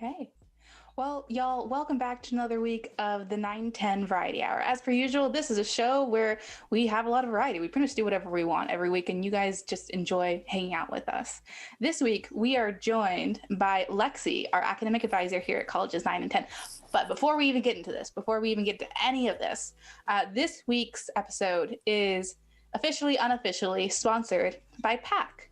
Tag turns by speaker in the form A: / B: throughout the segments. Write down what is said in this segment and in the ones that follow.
A: Okay. Well, y'all, welcome back to another week of the 910 Variety Hour. As per usual, this is a show where we have a lot of variety. We pretty much do whatever we want every week, and you guys just enjoy hanging out with us. This week, we are joined by Lexi, our academic advisor here at Colleges 9 and 10. But before we even get into this, before we even get to any of this, this week's episode is officially, unofficially sponsored by PAC.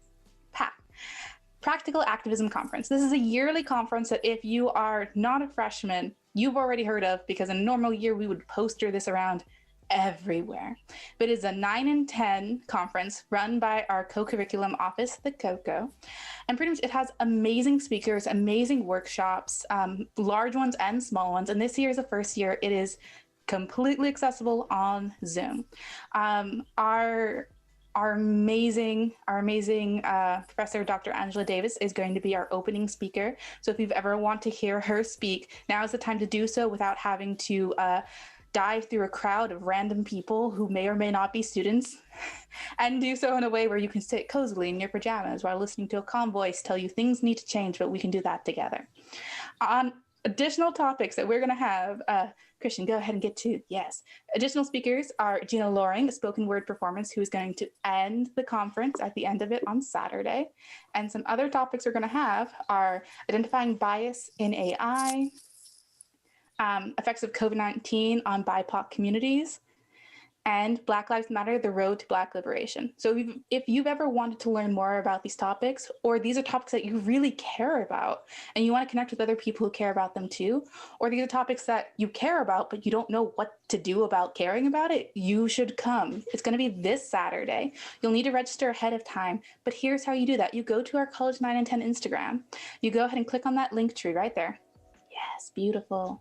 A: Practical Activism Conference. This is a yearly conference that if you are not a freshman, you've already heard of, because in a normal year, we would poster this around everywhere. But it is a 9 and 10 conference run by our co-curriculum office, the COCO. And pretty much it has amazing speakers, amazing workshops, large ones and small ones. And this year is the first year it is completely accessible on Zoom. Our amazing professor, Dr. Angela Davis, is going to be our opening speaker. So if you've ever want to hear her speak, now is the time to do so without having to dive through a crowd of random people who may or may not be students, and do so in a way where you can sit cozily in your pajamas while listening to a calm voice tell you things need to change, but we can do that together. On additional topics that we're going to have, Christian, go ahead and get to, yes. Additional speakers are Gina Loring, a spoken word performance, who is going to end the conference at the end of it on Saturday. And some other topics we're going to have are identifying bias in AI, effects of COVID-19 on BIPOC communities, and Black Lives Matter, the road to Black liberation. So if you've ever wanted to learn more about these topics, or these are topics that you really care about and you want to connect with other people who care about them too, or these are topics that you care about but you don't know what to do about caring about it, you should come. It's going to be this Saturday. You'll need to register ahead of time, but here's how you do that. You go to our College 9 and 10 Instagram. You go ahead and click on that link tree right there. Yes, beautiful.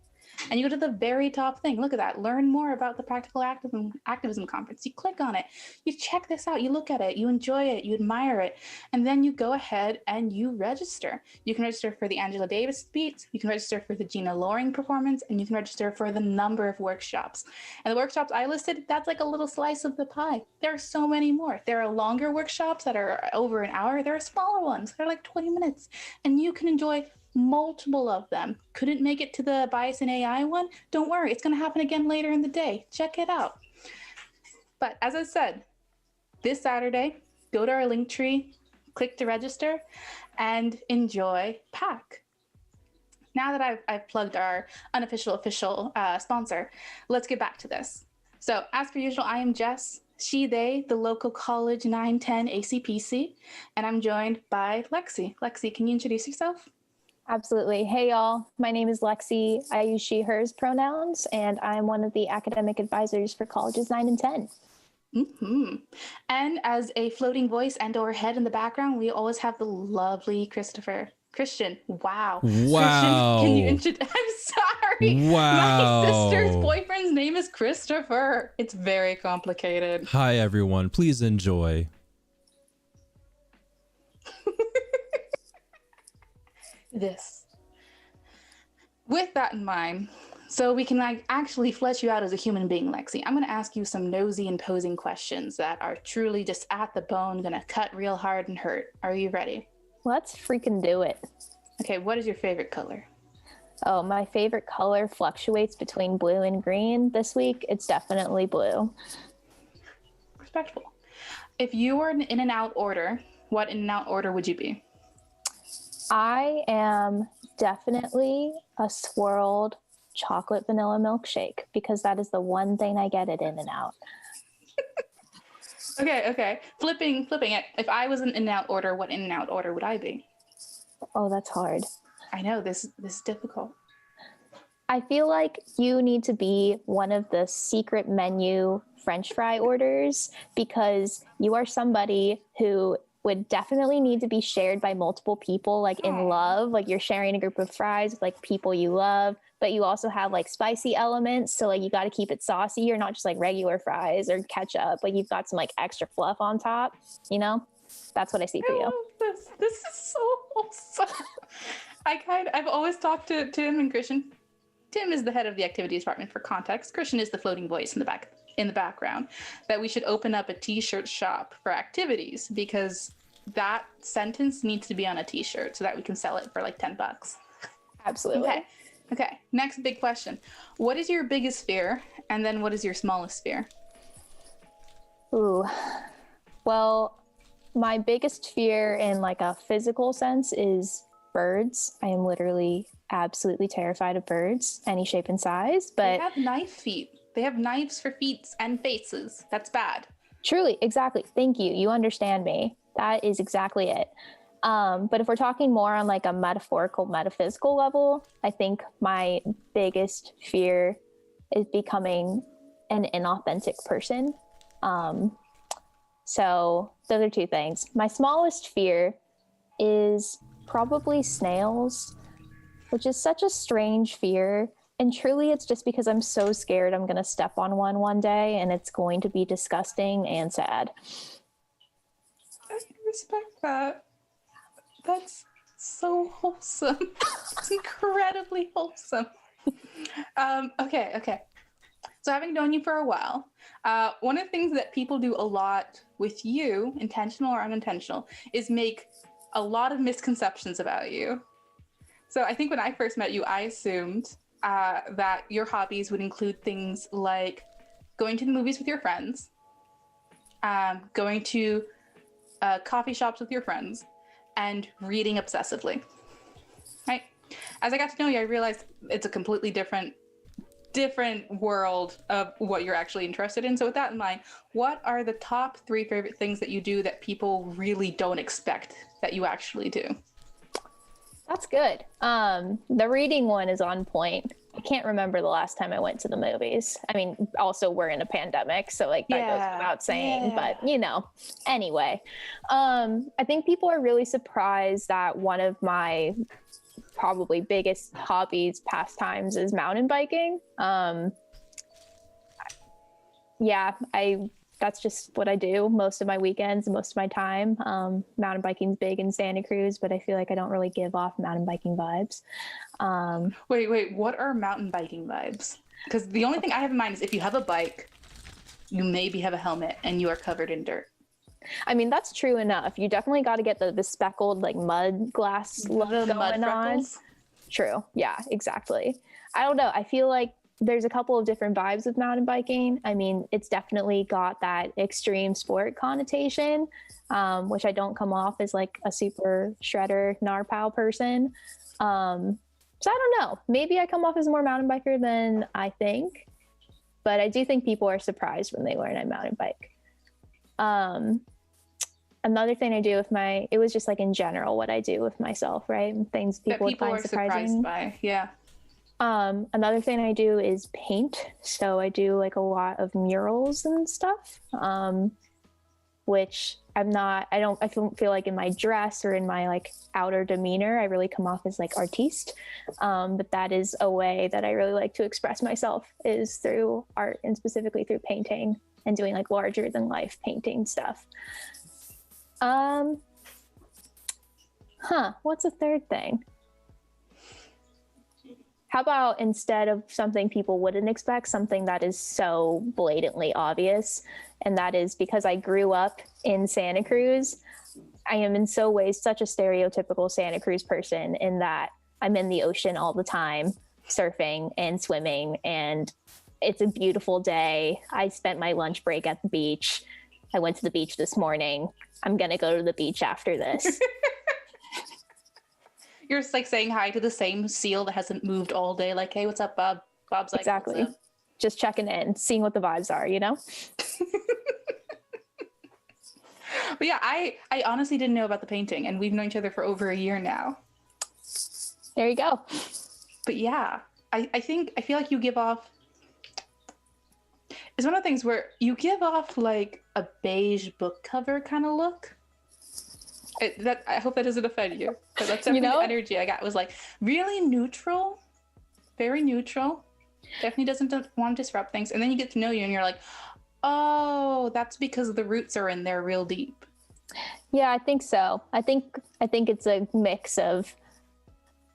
A: And you go to the very top thing. Look at that. Learn more about the Practical Activism Conference. You click on it. You check this out. You look at it. You enjoy it. You admire it. And then you go ahead and you register. You can register for the Angela Davis speech. You can register for the Gina Loring performance. And you can register for the number of workshops. And the workshops I listed, that's like a little slice of the pie. There are so many more. There are longer workshops that are over an hour. There are smaller ones that are like 20 minutes. And you can enjoy multiple of them. Couldn't make it to the bias in AI one? Don't worry, it's going to happen again later in the day. Check it out. But as I said, this Saturday, go to our link tree, click to register, and enjoy PAC. Now that I've plugged our unofficial sponsor, let's get back to this. So as per usual, I am Jess, she, they, the local college 910 ACPC, and I'm joined by Lexi. Lexi, can you introduce yourself?
B: Absolutely. Hey, y'all. My name is Lexi. I use she, hers pronouns, and I'm one of the academic advisors for Colleges 9 and 10.
A: Mm-hmm. And as a floating voice and or head in the background, we always have the lovely Christian. Wow. Christian, can you introduce? I'm sorry.
C: Wow.
A: My sister's boyfriend's name is Christopher. It's very complicated.
C: Hi, everyone. Please enjoy.
A: This. With that in mind, so we can actually flesh you out as a human being, Lexi, I'm going to ask you some nosy and posing questions that are truly just at the bone, going to cut real hard and hurt. Are you ready?
B: Let's freaking do it.
A: Okay, what is your favorite color?
B: Oh, my favorite color fluctuates between blue and green. This week, it's definitely blue.
A: Respectful. If you were in and out order, what in and out order would you be?
B: I am definitely a swirled chocolate vanilla milkshake, because that is the one thing I get at In-N-Out.
A: Okay. Flipping it. If I was in and out order, what in and out order would I be?
B: Oh, that's hard.
A: I know, this is difficult.
B: I feel like you need to be one of the secret menu French fry orders, because you are somebody who would definitely need to be shared by multiple people, like in love, like you're sharing a group of fries with like people you love, but you also have like spicy elements. So like you got to keep it saucy. You're not just like regular fries or ketchup, like you've got some like extra fluff on top, you know? That's what I see for you.
A: This is so wholesome. I've always talked to Tim and Christian. Tim is the head of the activities department, for context. Christian is the floating voice in the background, that we should open up a t-shirt shop for activities, because that sentence needs to be on a t-shirt so that we can sell it for like $10.
B: Absolutely.
A: Okay. Next big question. What is your biggest fear? And then what is your smallest fear?
B: Ooh. Well, my biggest fear in like a physical sense is birds. I am literally absolutely terrified of birds, any shape and size. But
A: they have knife feet. They have knives for feet and faces. That's bad.
B: Truly, exactly. Thank you. You understand me. That is exactly it. But if we're talking more on like a metaphorical, metaphysical level, I think my biggest fear is becoming an inauthentic person. So those are two things. My smallest fear is probably snails, which is such a strange fear. And truly, it's just because I'm so scared I'm going to step on one day and it's going to be disgusting and sad.
A: I respect that. That's so wholesome. It's incredibly wholesome. Okay. So having known you for a while, one of the things that people do a lot with you, intentional or unintentional, is make a lot of misconceptions about you. So I think when I first met you, I assumed that your hobbies would include things like going to the movies with your friends, going to coffee shops with your friends, and reading obsessively. Right? As I got to know you, I realized it's a completely different world of what you're actually interested in. So with that in mind, what are the top 3 favorite things that you do that people really don't expect that you actually do?
B: That's good. The reading one is on point. I can't remember the last time I went to the movies. I mean, also we're in a pandemic, so like that goes without saying, but anyway, I think people are really surprised that one of my probably biggest hobbies, pastimes is mountain biking. That's just what I do most of my weekends, most of my time. Mountain biking's big in Santa Cruz, but I feel like I don't really give off mountain biking vibes.
A: Wait, what are mountain biking vibes? Because the only thing I have in mind is if you have a bike, you maybe have a helmet and you are covered in dirt.
B: I mean, that's true enough. You definitely got to get the speckled like mud glass look going on. True. Yeah, exactly. I don't know. I feel like there's a couple of different vibes of mountain biking. I mean, it's definitely got that extreme sport connotation, which I don't come off as like a super shredder narpow person. So I don't know. Maybe I come off as more mountain biker than I think, but I do think people are surprised when they learn I mountain bike. Another thing I do with it was just like in general what I do with myself, right? Things people would find surprising.
A: Surprised by, yeah.
B: Another thing I do is paint. So I do like a lot of murals and stuff, which I don't feel like in my dress or in my like outer demeanor, I really come off as like artiste. But that is a way that I really like to express myself, is through art, and specifically through painting and doing like larger than life painting stuff. What's a third thing? How about instead of something people wouldn't expect, something that is so blatantly obvious? And that is because I grew up in Santa Cruz. I am in so ways such a stereotypical Santa Cruz person in that I'm in the ocean all the time, surfing and swimming, and it's a beautiful day. I spent my lunch break at the beach. I went to the beach this morning. I'm going to go to the beach after this.
A: You're just like saying hi to the same seal that hasn't moved all day. Like, hey, what's up, Bob? Bob's like,
B: exactly. Just checking in, seeing what the vibes are, you know?
A: But yeah, I honestly didn't know about the painting, and we've known each other for over a year now.
B: There you go.
A: But yeah, I feel like you give off, it's one of the things where you give off like a beige book cover kind of look. I hope that doesn't offend you, because that's definitely the energy I got. Was like really neutral, very neutral. Definitely doesn't want to disrupt things. And then you get to know you and you're like, oh, that's because the roots are in there real deep.
B: Yeah, I think so. I think it's a mix of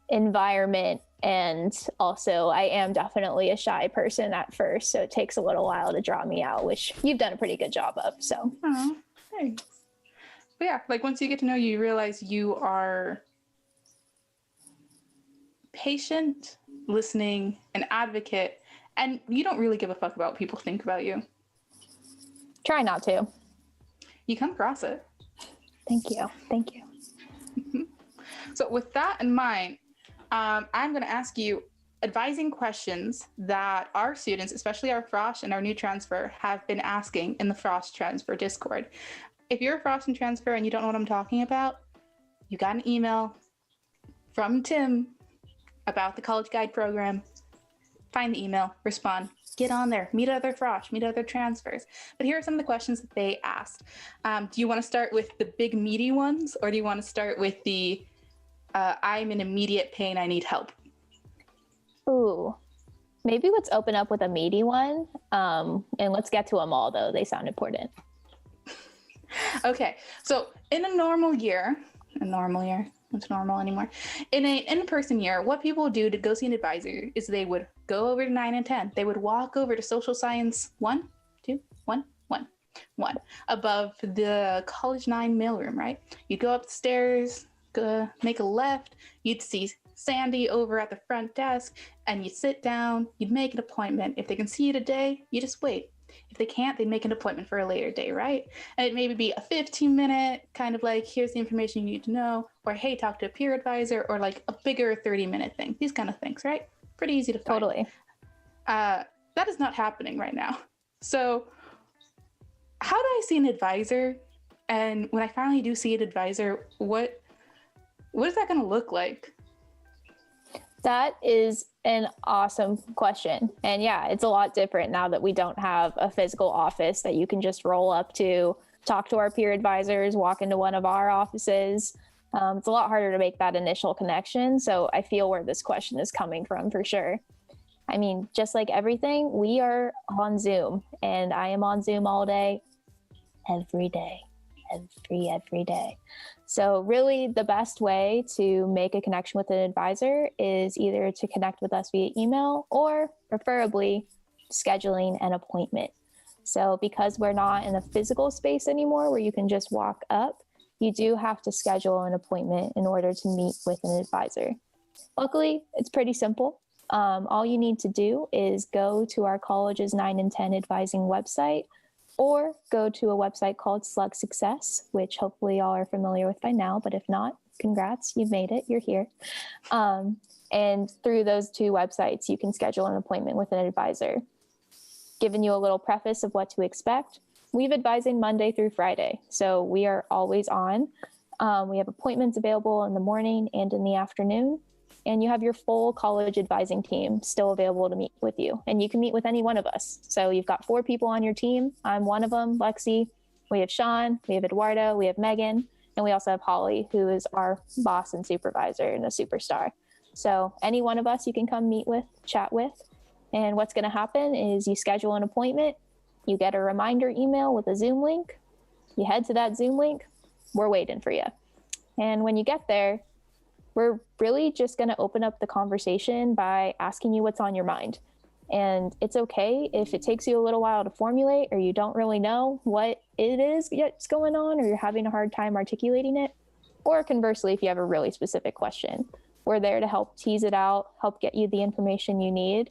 B: environment, and also I am definitely a shy person at first, so it takes a little while to draw me out, which you've done a pretty good job of. So
A: thanks. But yeah, like once you get to know you, you realize you are patient, listening, an advocate, and you don't really give a fuck about what people think about you.
B: Try not to.
A: You come across it.
B: Thank you. Thank you.
A: So with that in mind, I'm going to ask you advising questions that our students, especially our Frosh and our new transfer, have been asking in the Frosh transfer Discord. If you're a Frosh and transfer and you don't know what I'm talking about, you got an email from Tim about the College Guide program. Find the email, respond, get on there, meet other Frosh, meet other transfers. But here are some of the questions that they asked. Do you want to start with the big meaty ones, or do you want to start with the I'm in immediate pain, I need help?
B: Ooh, maybe let's open up with a meaty one. And let's get to them all, though. They sound important.
A: Okay, so in a normal year, what's normal anymore? In an in-person year, what people would do to go see an advisor is they would go over to 9 and 10. They would walk over to social science 1, 2, 1, 1, 1, above the College 9 mailroom, right? You go up the stairs, go make a left, you'd see Sandy over at the front desk, and you sit down, you'd make an appointment. If they can see you today, you just wait. If they can't, they make an appointment for a later day, right? And it maybe be a 15-minute kind of like, here's the information you need to know, or hey, talk to a peer advisor, or like a bigger 30-minute thing. These kind of things, right? Pretty easy to find.
B: Totally.
A: That is not happening right now. So how do I see an advisor? And when I finally do see an advisor, what is that going to look like?
B: That is an awesome question. And yeah, it's a lot different now that we don't have a physical office that you can just roll up to, talk to our peer advisors, walk into one of our offices. It's a lot harder to make that initial connection. So I feel where this question is coming from for sure. I mean, just like everything, we are on Zoom, and I am on Zoom all day, every day. Every day. So really the best way to make a connection with an advisor is either to connect with us via email or preferably scheduling an appointment. So because we're not in a physical space anymore where you can just walk up, you do have to schedule an appointment in order to meet with an advisor. Luckily, it's pretty simple. All you need to do is go to our college's 9 and 10 advising website, or go to a website called Slug Success, which hopefully y'all are familiar with by now, but if not, congrats, you've made it, you're here. And through those two websites, you can schedule an appointment with an advisor. Giving you a little preface of what to expect, we've advising Monday through Friday, so we are always on. We have appointments available in the morning and in the afternoon, and you have your full college advising team still available to meet with you. And you can meet with any one of us. So you've got 4 people on your team. I'm one of them, Lexi. We have Sean, we have Eduardo, we have Megan, and we also have Holly, who is our boss and supervisor and a superstar. So any one of us you can come meet with, chat with. And what's going to happen is you schedule an appointment, you get a reminder email with a Zoom link, you head to that Zoom link, we're waiting for you. And when you get there, we're really just going to open up the conversation by asking you what's on your mind. And it's okay if it takes you a little while to formulate, or you don't really know what it is that's going on, or you're having a hard time articulating it. Or conversely, if you have a really specific question, we're there to help tease it out, help get you the information you need.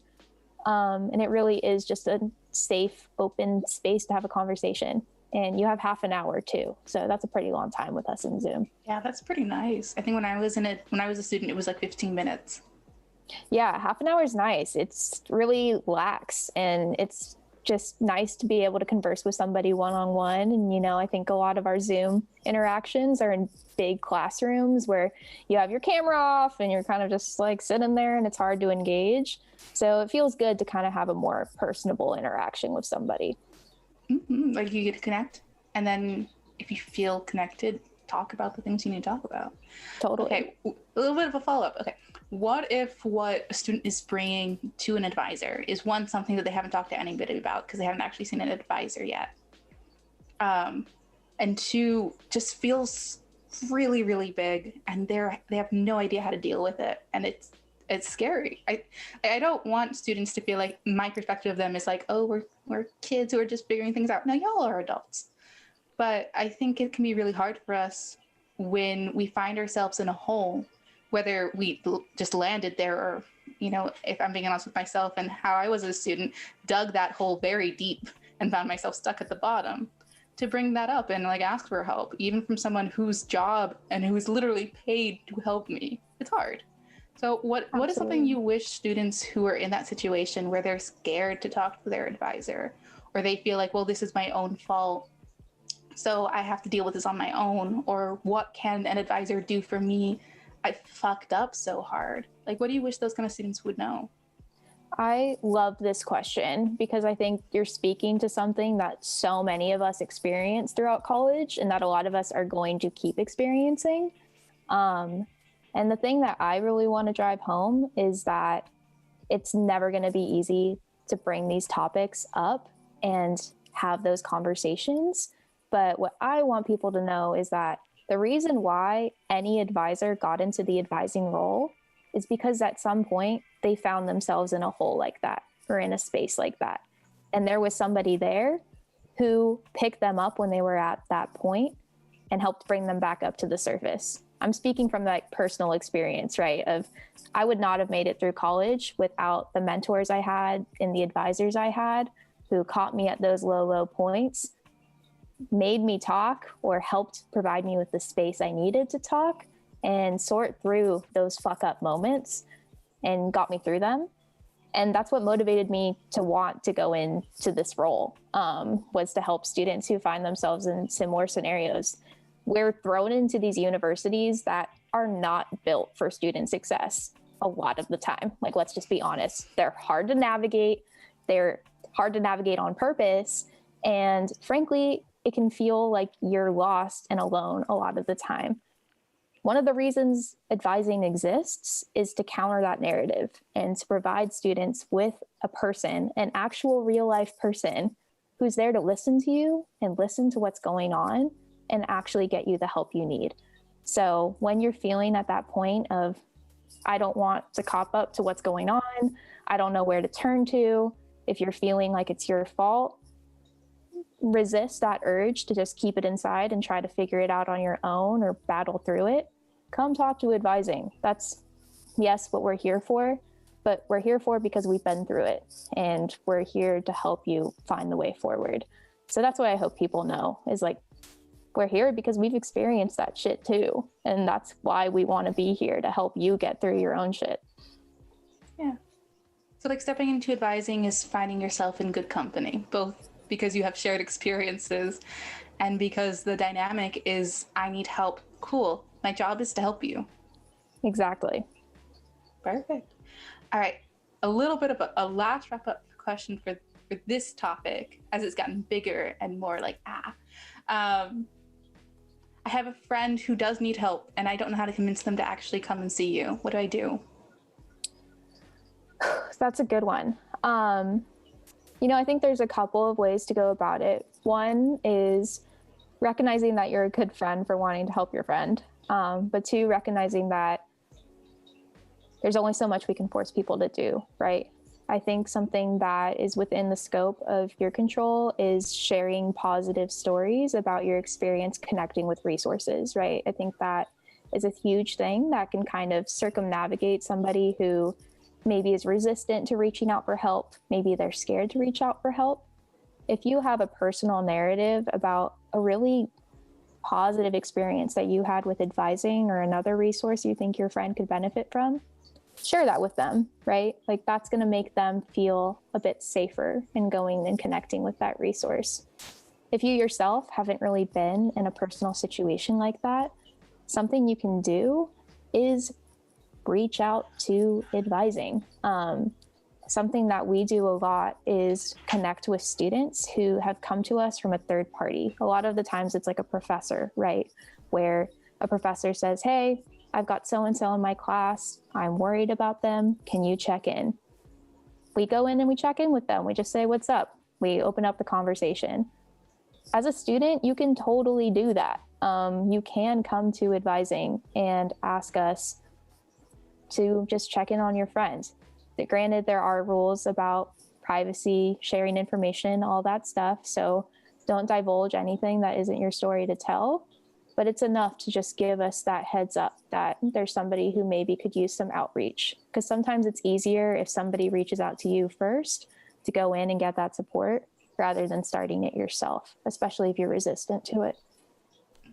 B: And it really is just a safe, open space to have a conversation. And you have half an hour too. So that's a pretty long time with us in Zoom.
A: Yeah, that's pretty nice. I think when I was a student, it was like 15 minutes.
B: Yeah, half an hour is nice. It's really lax, and it's just nice to be able to converse with somebody one-on-one. And, I think a lot of our Zoom interactions are in big classrooms where you have your camera off and you're kind of just like sitting there and it's hard to engage. So it feels good to kind of have a more personable interaction with somebody.
A: Mm-hmm. Like you get to connect, and then if you feel connected, talk about the things you need to talk about.
B: Totally.
A: Okay, a little bit of a follow-up. Okay, what if what a student is bringing to an advisor is something that they haven't talked to anybody about because they haven't actually seen an advisor yet, and 2, just feels really, really big, and they have no idea how to deal with it, and it's scary. I don't want students to feel like my perspective of them is like, oh, we're kids who are just figuring things out. No, y'all are adults. But I think it can be really hard for us when we find ourselves in a hole whether we just landed there or, you know, if I'm being honest with myself and how I was as a student, dug that hole very deep and found myself stuck at the bottom, to bring that up and like ask for help, even from someone whose job and who's literally paid to help me. It's hard. So what is something you wish students who are in that situation where they're scared to talk to their advisor, or they feel like, well, this is my own fault, so I have to deal with this on my own, or what can an advisor do for me? I fucked up so hard. Like, what do you wish those kind of students would know?
B: I love this question because I think you're speaking to something that so many of us experience throughout college and that a lot of us are going to keep experiencing. And the thing that I really want to drive home is that it's never going to be easy to bring these topics up and have those conversations. But what I want people to know is that the reason why any advisor got into the advising role is because at some point they found themselves in a hole like that or in a space like that. And there was somebody there who picked them up when they were at that point and helped bring them back up to the surface. I'm speaking from like personal experience, right? Of I would not have made it through college without the mentors I had and the advisors I had who caught me at those low points, made me talk or helped provide me with the space I needed to talk and sort through those fuck up moments and got me through them. And that's what motivated me to want to go into this role, was to help students who find themselves in similar scenarios. We're thrown into these universities that are not built for student success a lot of the time. Like, let's just be honest. They're hard to navigate. They're hard to navigate on purpose. And frankly, it can feel like you're lost and alone a lot of the time. One of the reasons advising exists is to counter that narrative and to provide students with a person, an actual real life person who's there to listen to you and listen to what's going on and actually get you the help you need. So when you're feeling at that point of, I don't want to cop up to what's going on, I don't know where to turn to, if you're feeling like it's your fault, resist that urge to just keep it inside and try to figure it out on your own or battle through it. Come talk to advising. That's, yes, what we're here for, but we're here for because we've been through it and we're here to help you find the way forward. So that's what I hope people know is like, we're here because we've experienced that shit too. And that's why we want to be here, to help you get through your own shit.
A: Yeah. So like stepping into advising is finding yourself in good company, both because you have shared experiences and because the dynamic is, I need help. Cool. My job is to help you.
B: Exactly.
A: Perfect. All right. A little bit of a last wrap up question for this topic as it's gotten bigger and more like, I have a friend who does need help and I don't know how to convince them to actually come and see you. What do I do?
B: That's a good one. I think there's a couple of ways to go about it. One is recognizing that you're a good friend for wanting to help your friend. But two, recognizing that there's only so much we can force people to do, right? I think something that is within the scope of your control is sharing positive stories about your experience connecting with resources, right? I think that is a huge thing that can kind of circumnavigate somebody who maybe is resistant to reaching out for help. Maybe they're scared to reach out for help. If you have a personal narrative about a really positive experience that you had with advising or another resource you think your friend could benefit from, share that with them, right? Like that's going to make them feel a bit safer in going and connecting with that resource. If you yourself haven't really been in a personal situation like that, something you can do is reach out to advising. Something that we do a lot is connect with students who have come to us from a third party. A lot of the times it's like a professor, right? Where a professor says, hey, I've got so-and-so in my class. I'm worried about them. Can you check in? We go in and we check in with them. We just say, what's up? We open up the conversation. As a student, you can totally do that. You can come to advising and ask us to just check in on your friends. Granted, there are rules about privacy, sharing information, all that stuff. So don't divulge anything that isn't your story to tell. but it's enough to just give us that heads up that there's somebody who maybe could use some outreach. Because sometimes it's easier if somebody reaches out to you first to go in and get that support rather than starting it yourself, especially if you're resistant to it.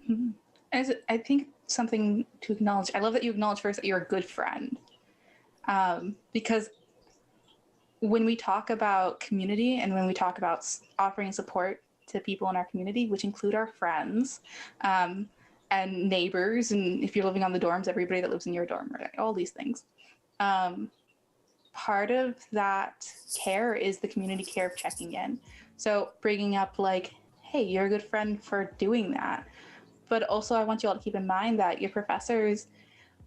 A: Mm-hmm. And I think something to acknowledge, I love that you acknowledge first that you're a good friend. Because when we talk about community and when we talk about offering support to people in our community, which include our friends and neighbors, and if you're living on the dorms, everybody that lives in your dorm, right? All these things. Part of that care is the community care of checking in. So bringing up like, hey, you're a good friend for doing that. But also I want you all to keep in mind that your professors,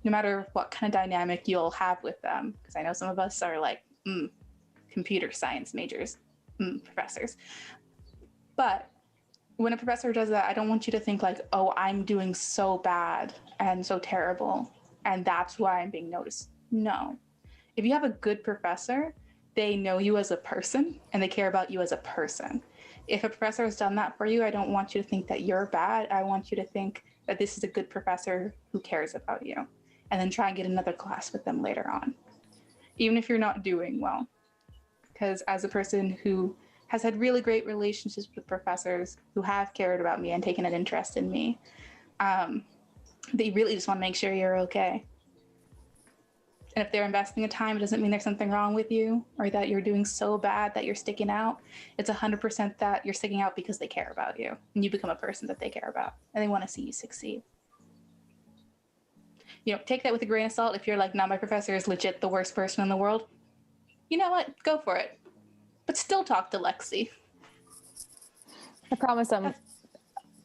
A: no matter what kind of dynamic you'll have with them, because I know some of us are like, computer science majors, professors. But when a professor does that, I don't want you to think like, oh, I'm doing so bad and so terrible, and that's why I'm being noticed. No. If you have a good professor, they know you as a person and they care about you as a person. If a professor has done that for you, I don't want you to think that you're bad. I want you to think that this is a good professor who cares about you, and then try and get another class with them later on, even if you're not doing well. Because as a person who has had really great relationships with professors who have cared about me and taken an interest in me, they really just want to make sure you're okay. And if they're investing the time, it doesn't mean there's something wrong with you or that you're doing so bad that you're sticking out. It's 100% that you're sticking out because they care about you and you become a person that they care about and they want to see you succeed. Take that with a grain of salt. If you're like, no, my professor is legit the worst person in the world, you know what? Go for it. But still talk to Lexi.
B: I promise I'm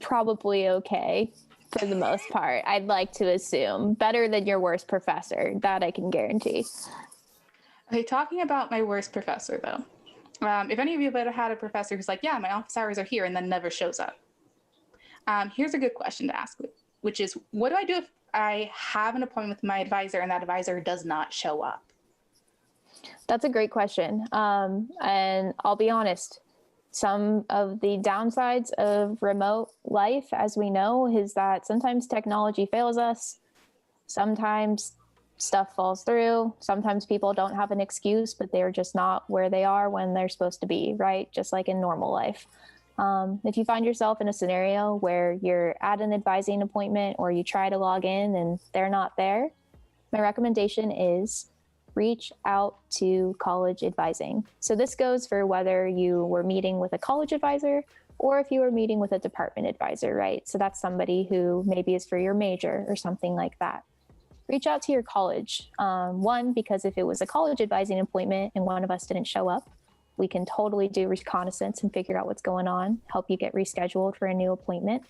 B: probably okay for the most part. I'd like to assume better than your worst professor. That I can guarantee.
A: Okay, talking about my worst professor though. If any of you have ever had a professor who's like, yeah, my office hours are here and then never shows up. Here's a good question to ask, which is, what do I do if I have an appointment with my advisor and that advisor does not show up?
B: That's a great question. And I'll be honest, some of the downsides of remote life, as we know, is that sometimes technology fails us. Sometimes stuff falls through. Sometimes people don't have an excuse, but they're just not where they are when they're supposed to be, right? Just like in normal life. If you find yourself in a scenario where you're at an advising appointment or you try to log in and they're not there, my recommendation is reach out to college advising. So this goes for whether you were meeting with a college advisor or if you were meeting with a department advisor, right? So that's somebody who maybe is for your major or something like that. Reach out to your college. One, because if it was a college advising appointment and one of us didn't show up, we can totally do reconnaissance and figure out what's going on, help you get rescheduled for a new appointment.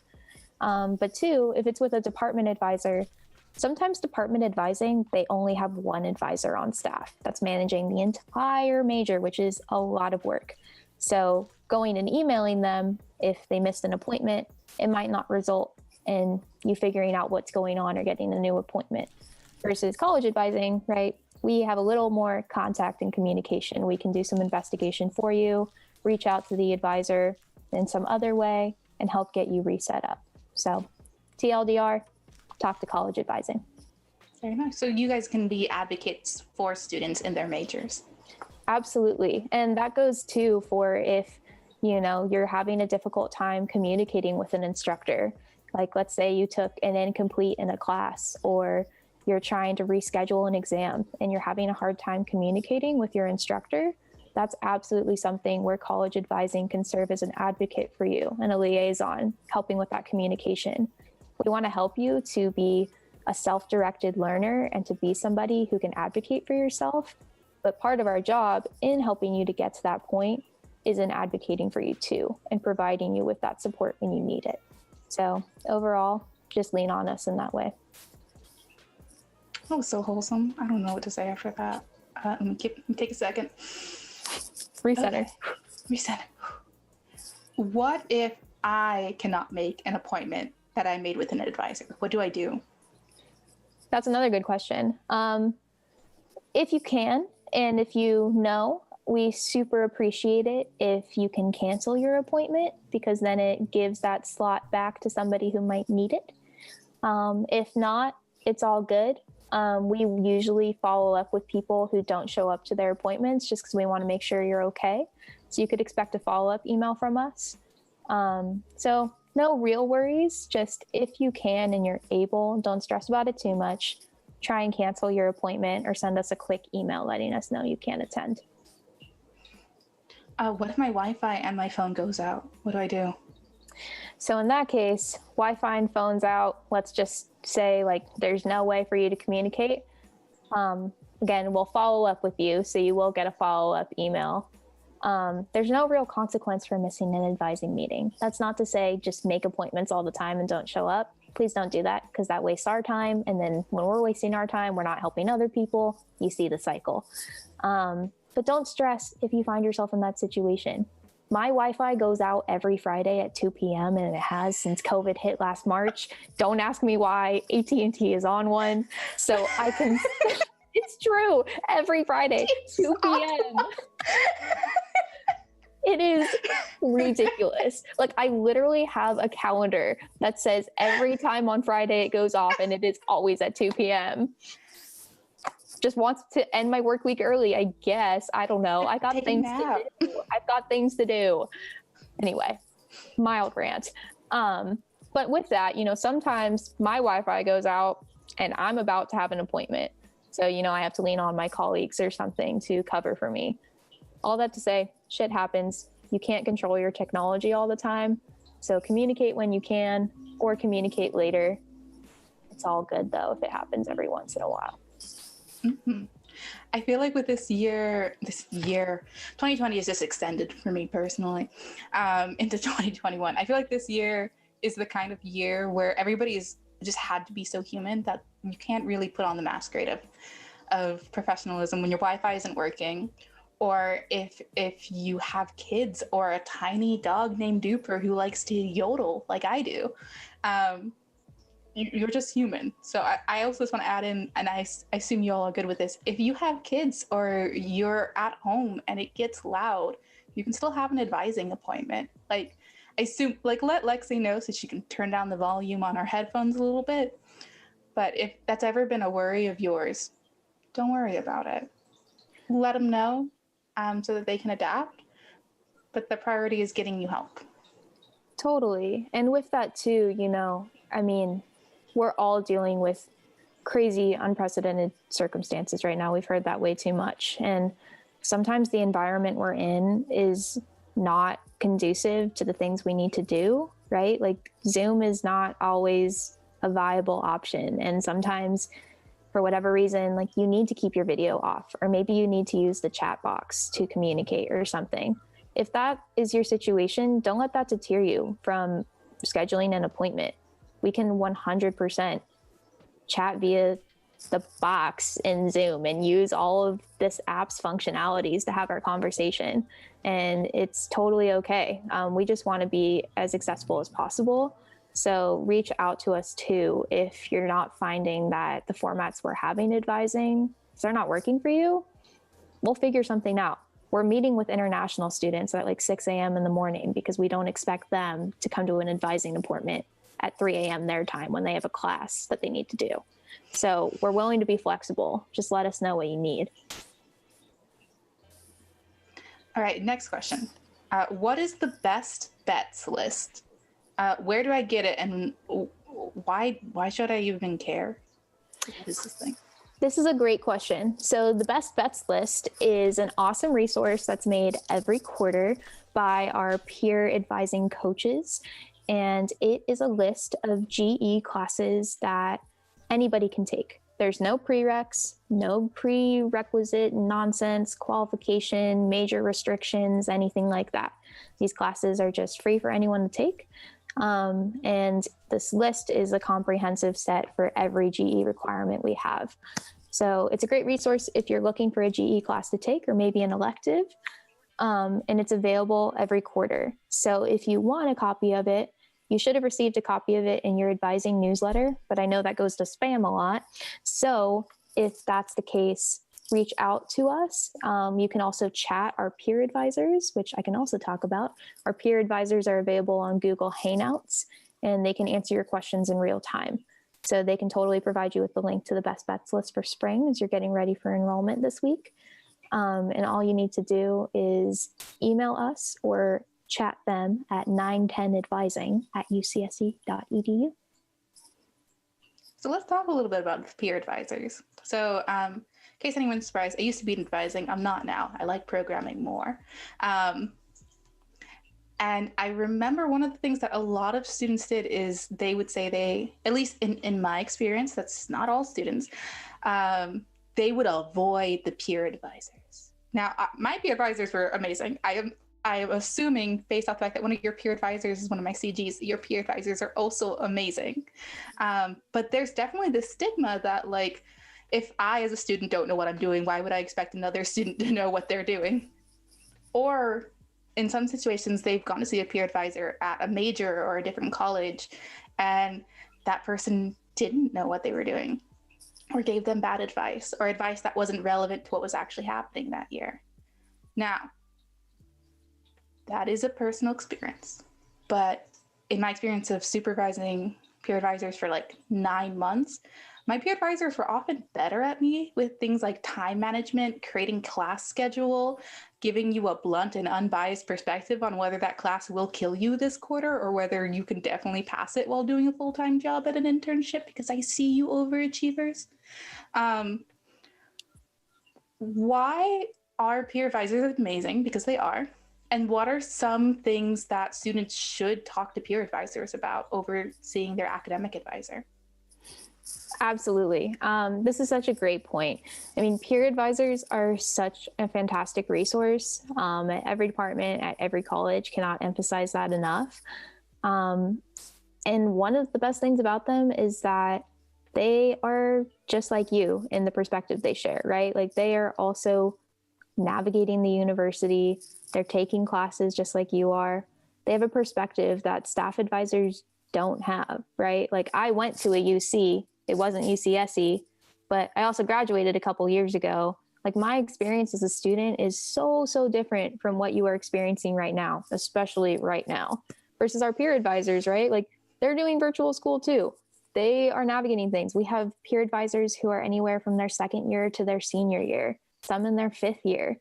B: But two, if it's with a department advisor, sometimes department advising, they only have one advisor on staff that's managing the entire major, which is a lot of work. So going and emailing them, if they missed an appointment, it might not result in you figuring out what's going on or getting a new appointment. Versus college advising, right? We have a little more contact and communication. We can do some investigation for you, reach out to the advisor in some other way, and help get you reset up. So TLDR, talk to college advising.
A: Very nice. So you guys can be advocates for students in their majors.
B: Absolutely. And that goes too for if, you're having a difficult time communicating with an instructor. Like let's say you took an incomplete in a class, or you're trying to reschedule an exam and you're having a hard time communicating with your instructor. That's absolutely something where college advising can serve as an advocate for you and a liaison, helping with that communication. We want to help you to be a self-directed learner and to be somebody who can advocate for yourself. But part of our job in helping you to get to that point is in advocating for you too and providing you with that support when you need it. So overall, just lean on us in that way.
A: That was so wholesome. I don't know what to say after that. Let me take a second.
B: Recenter.
A: Okay. Recenter. What if I cannot make an appointment that I made with an advisor? What do I do?
B: That's another good question. If you can, and if you know, we super appreciate it if you can cancel your appointment, because then it gives that slot back to somebody who might need it. If not, it's all good. We usually follow up with people who don't show up to their appointments just because we want to make sure you're okay. So you could expect a follow-up email from us. So no real worries, just if you can and you're able, don't stress about it too much. Try and cancel your appointment or send us a quick email letting us know you can't attend.
A: What if my Wi-Fi and my phone goes out? What do I do?
B: So in that case, Wi-Fi and phone's out. Let's just say like there's no way for you to communicate. Again, we'll follow up with you, so you will get a follow-up email. There's no real consequence for missing an advising meeting. That's not to say just make appointments all the time and don't show up. Please don't do that, because that wastes our time. And then when we're wasting our time, we're not helping other people. You see the cycle. But don't stress if you find yourself in that situation. My Wi-Fi goes out every Friday at 2 p.m. and it has since COVID hit last March. Don't ask me why. AT&T is on one. So I can, it's true. Every Friday, 2 p.m. It is ridiculous. Like, I literally have a calendar that says every time on Friday it goes off, and it is always at 2 p.m. Just wants to end my work week early, I guess. I don't know. I got things to do. I've got things to do. Anyway, mild rant. But with that, sometimes my Wi-Fi goes out and I'm about to have an appointment. So, I have to lean on my colleagues or something to cover for me. All that to say, shit happens. You can't control your technology all the time. So communicate when you can, or communicate later. It's all good though if it happens every once in a while.
A: Mm-hmm. I feel like with this year, 2020 is just extended for me personally into 2021. I feel like this year is the kind of year where everybody's just had to be so human that you can't really put on the masquerade of professionalism when your Wi-Fi isn't working, or if you have kids or a tiny dog named Duper who likes to yodel like I do. You're just human. So I also just want to add in, and I assume you all are good with this, if you have kids or you're at home and it gets loud, you can still have an advising appointment. Like, I assume, let Lexi know so she can turn down the volume on our headphones a little bit. But if that's ever been a worry of yours, don't worry about it. Let them know so that they can adapt. But the priority is getting you help.
B: Totally. And with that too, we're all dealing with crazy, unprecedented circumstances right now. We've heard that way too much. And sometimes the environment we're in is not conducive to the things we need to do, right? Like, Zoom is not always a viable option. And sometimes, for whatever reason, like, you need to keep your video off, or maybe you need to use the chat box to communicate or something. If that is your situation, don't let that deter you from scheduling an appointment. We can 100% chat via the box in Zoom and use all of this app's functionalities to have our conversation. And it's totally okay. We just want to be as accessible as possible. So reach out to us too if you're not finding that the formats we're having advising, if they're not working for you, we'll figure something out. We're meeting with international students at like 6 a.m. in the morning because we don't expect them to come to an advising appointment at 3 a.m. their time when they have a class that they need to do. So we're willing to be flexible. Just let us know what you need.
A: All right, next question. What is the best bets list? Where do I get it, and why should I even care? What is this thing?
B: This is a great question. So the Best Bets list is an awesome resource that's made every quarter by our peer advising coaches. And it is a list of GE classes that anybody can take. There's no prereqs, no prerequisite nonsense, qualification, major restrictions, anything like that. These classes are just free for anyone to take. And this list is a comprehensive set for every GE requirement we have. So it's a great resource if you're looking for a GE class to take, or maybe an elective. And it's available every quarter. So if you want a copy of it, you should have received a copy of it in your advising newsletter, but I know that goes to spam a lot. So if that's the case, reach out to us. You can also chat our peer advisors, which I can also talk about. Our peer advisors are available on Google Hangouts, and they can answer your questions in real time. So they can totally provide you with the link to the best bets list for spring as you're getting ready for enrollment this week. And all you need to do is email us or chat them at 910advising@ucsc.edu.
A: So let's talk a little bit about peer advisors. So in case anyone's surprised, I used to be in advising. I'm not now. I like programming more. And I remember one of the things that a lot of students did is they would say at least in my experience, that's not all students, they would avoid the peer advisors. Now, my peer advisors were amazing. I am assuming, based off the fact that one of your peer advisors is one of my CGs, your peer advisors are also amazing. But there's definitely this stigma that, like, if I as a student don't know what I'm doing, why would I expect another student to know what they're doing? Or in some situations, they've gone to see a peer advisor at a major or a different college, and that person didn't know what they were doing, or gave them bad advice, or advice that wasn't relevant to what was actually happening that year. Now, that is a personal experience, but in my experience of supervising peer advisors for like 9 months, my peer advisors were often better at me with things like time management, creating class schedule, giving you a blunt and unbiased perspective on whether that class will kill you this quarter or whether you can definitely pass it while doing a full-time job at an internship, because I see you overachievers. Why are peer advisors amazing? Because they are. And what are some things that students should talk to peer advisors about overseeing their academic advisor?
B: Absolutely. This is such a great point. I mean, peer advisors are such a fantastic resource at every department, at every college. Cannot emphasize that enough. And one of the best things about them is that they are just like you in the perspective they share, right? Like, they are also navigating the university. They're taking classes just like you are. They have a perspective that staff advisors don't have, right? Like, I went to a UC. It wasn't UCSC, but I also graduated a couple years ago. Like, my experience as a student is so different from what you are experiencing right now, especially right now, versus our peer advisors, right? Like, they're doing virtual school too. They are navigating things. We have peer advisors who are anywhere from their second year to their senior year, some in their fifth year.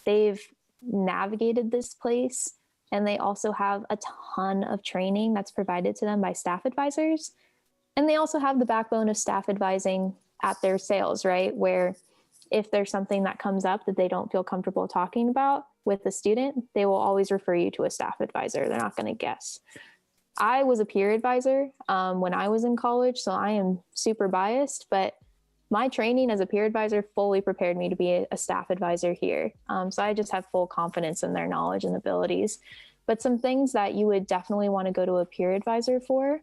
B: They've navigated this place, and they also have a ton of training that's provided to them by staff advisors. And they also have the backbone of staff advising at their sales, right? Where if there's something that comes up that they don't feel comfortable talking about with the student, they will always refer you to a staff advisor. They're not going to guess. I was a peer advisor when I was in college, so I am super biased, but my training as a peer advisor fully prepared me to be a staff advisor here. So I just have full confidence in their knowledge and abilities. But some things that you would definitely want to go to a peer advisor for,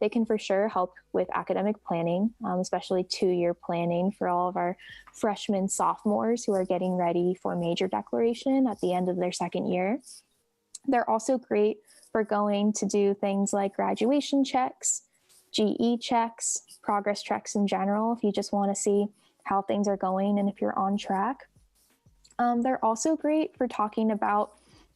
B: they can for sure help with academic planning, especially 2-year planning for all of our freshmen, sophomores who are getting ready for major declaration at the end of their second year. They're also great for going to do things like graduation checks, GE checks, progress checks in general, if you just want to see how things are going and if you're on track. They're also great for talking about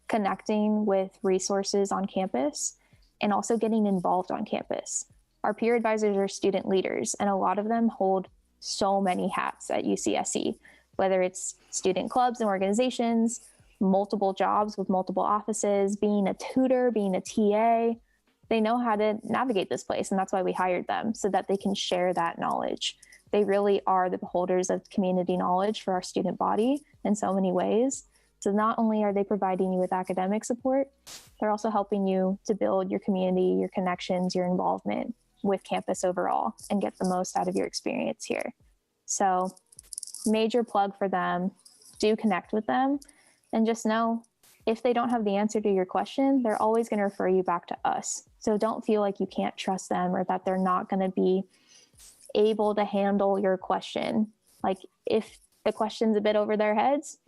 B: connecting with resources on campus and also getting involved on campus. Our peer advisors are student leaders, and a lot of them hold so many hats at UCSC, whether it's student clubs and organizations, multiple jobs with multiple offices, being a tutor, being a TA. They know how to navigate this place, and that's why we hired them, so that they can share that knowledge. They really are the holders of community knowledge for our student body in so many ways. So not only are they providing you with academic support, they're also helping you to build your community, your connections, your involvement with campus overall, and get the most out of your experience here. So major plug for them. Do connect with them, and just know if they don't have the answer to your question, they're always going to refer you back to us. So don't feel like you can't trust them or that they're not going to be able to handle your question. Like, if the question's a bit over their heads,